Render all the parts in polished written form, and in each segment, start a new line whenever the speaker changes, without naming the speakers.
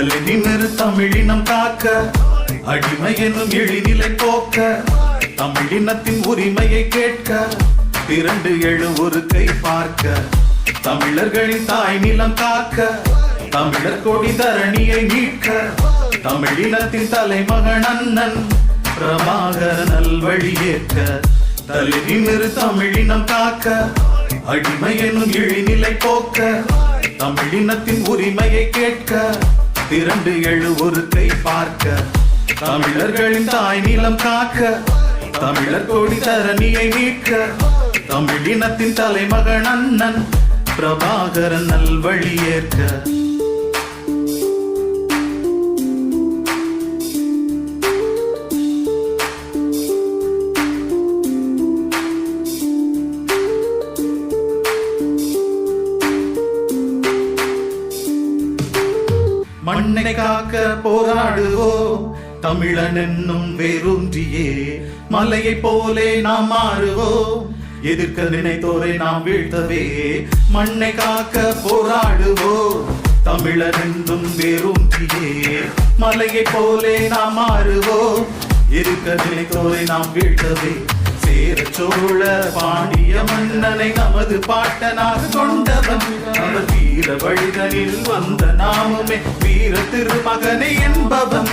தலை நிமிரு தமிழினம் காக்க, அடிமை என்னும் எழிநிலை போக்க, தமிழினத்தின் உரிமையை கேட்க, திரண்டு எழு ஒரு கை பார்க்க, தமிழர்களின் தாய் நிலம் காக்க, தமிழர் கொடி தரணியை மீட்க, தமிழினத்தின் தலைமகன் அண்ணன் பிரபாகர நல்வழியேற்க, தலை நிமிரு தமிழினம் காக்க, அடிமை என்னும் இழிநிலை போக்க, தமிழினத்தின் உரிமையை கேட்க, திரண்டு எழு ஒரு கை பார்க்க, தமிழர்களின் தாய் நிலம் காக்க, தமிழர் கொடி தரணியை மீட்க, தமிழினத்தின் தலைமகன் அண்ணன் பிரபாகரன் நல்வழியேற்க. மண்ணை காக்க போராடுவோம், தமிழன் என்னும் வேரூன்றியே, மலையை போலே நாம் மாறுவோம், எதிர்க்க நினைத்தோரை நாம் வீழ்த்தவே. மண்ணை காக்க போராடுவோம், தமிழன் என்னும் வேரூன்றியே, மலையை போலே நாம் மாறுவோம், எதிர்க்க நினைத்தோரை நாம் வீழ்த்தவே. சேர சோழ பாண்டிய மன்னனை நமது பாட்டனாக கொண்டவன், அவர் வீர வழிதனில் வந்த நாமுமே வீர திருமகனை என்பவன்.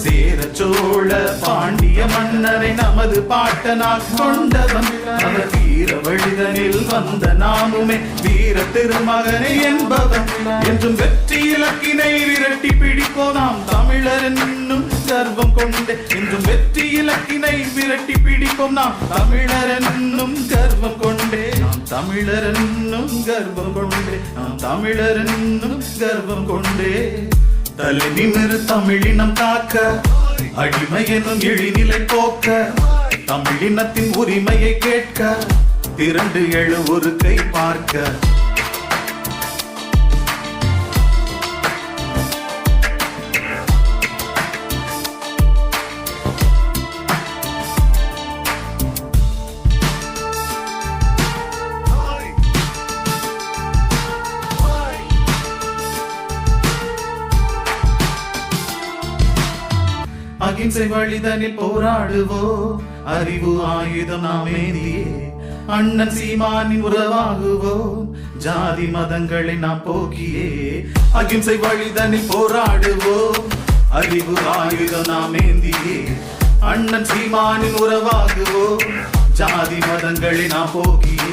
சேர சோழ பாண்டிய மன்னனை நமது பாட்டனாக கொண்டவன், அவர் வீர வழிதனில் வந்த நாமுமே வீர திருமகனை என்பவன். என்றும் வெற்றி இலக்கினை விரட்டி பிடிப்போம் நாம் தமிழர் என்னும் கர்வம் கொண்டே, என்றும் வெற்றி இலக்கினை விரட்டி பிடிப்போம் நாம் தமிழர் என்னும் கர்வம் கொண்டே, நாம் தமிழர் என்னும் கர்வம் கொண்டே, நாம் தமிழர் என்னும் கர்வம் கொண்டே. தலை நிமிரு தமிழினம் காக்க, அடிமை என்னும் இழிநிலை போக்க, தமிழினத்தின் உரிமையை கேட்க, திரண்டு எழு ஒரு கை பார்க்க. அகிம்சை வழிதனில் போராடுவோம், அறிவு ஆயுதம் நாம் ஏந்தியே, அண்ணன் சீமானின் உறவாகுவோம், ஜாதி மதங்களை நாம் போக்கியே. அகிம்சை வழிதனில் போராடுவோம், அறிவு ஆயுதம் நாம் ஏந்தியே, அண்ணன் சீமானின் உறவாகுவோம், ஜாதி மதங்களை நாம் போக்கியே.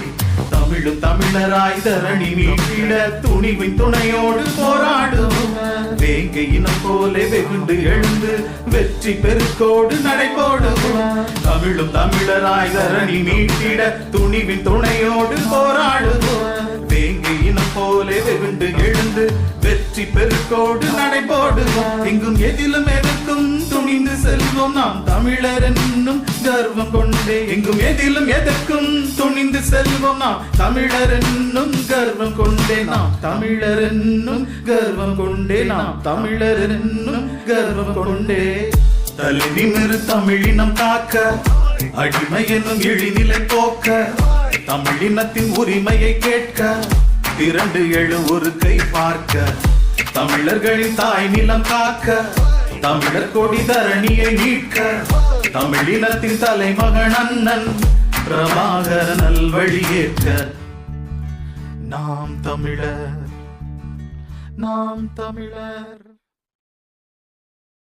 தமிழும் தமிழராய் தரணி மீட்டிட துணிவின் துணையோடு போராடுவோம், வேங்கை இனம் போலே வெகுண்டு எழுந்து வெற்றி பெருக்கோடு நடைபோடுவோம். தமிழும் தமிழராய் தரணி மீட்டிட துணிவின் துணையோடு போராடுவோம், வேங்கை இனம் போலே வெகுண்டு எழுந்து வெற்றி பெருக்கோடு நடைபோடுவோம். எங்கும் எதிலும் எதற்கும் துணிந்து செல்வோம் நாம் தமிழர் என்னும் கர்வம் கொண்டே, எங்கும் எதிலும் எதற்கும் துணிந்து செல்வோம் நாம் தமிழர் என்னும் கர்வம் கொண்டே, நாம் தமிழர் என்னும் கர்வம் கொண்டே, நாம் தமிழர் என்னும் கர்வம் கொண்டே. தலை நிமிரு தமிழினம் காக்க, அடிமை என்னும் இழிநிலை போக்க, தமிழினத்தின் உரிமையை கேட்க, திரண்டு எழு ஒரு கை பார்க்க, தமிழர்களின் தாய் நிலம் காக்க, தமிழர் கொடி தரணியை மீட்க, தமிழினத்தின் தலைமகன் அண்ணன் பிரபாகர நல்வழியேற்க. நாம் தமிழர், நாம் தமிழர்.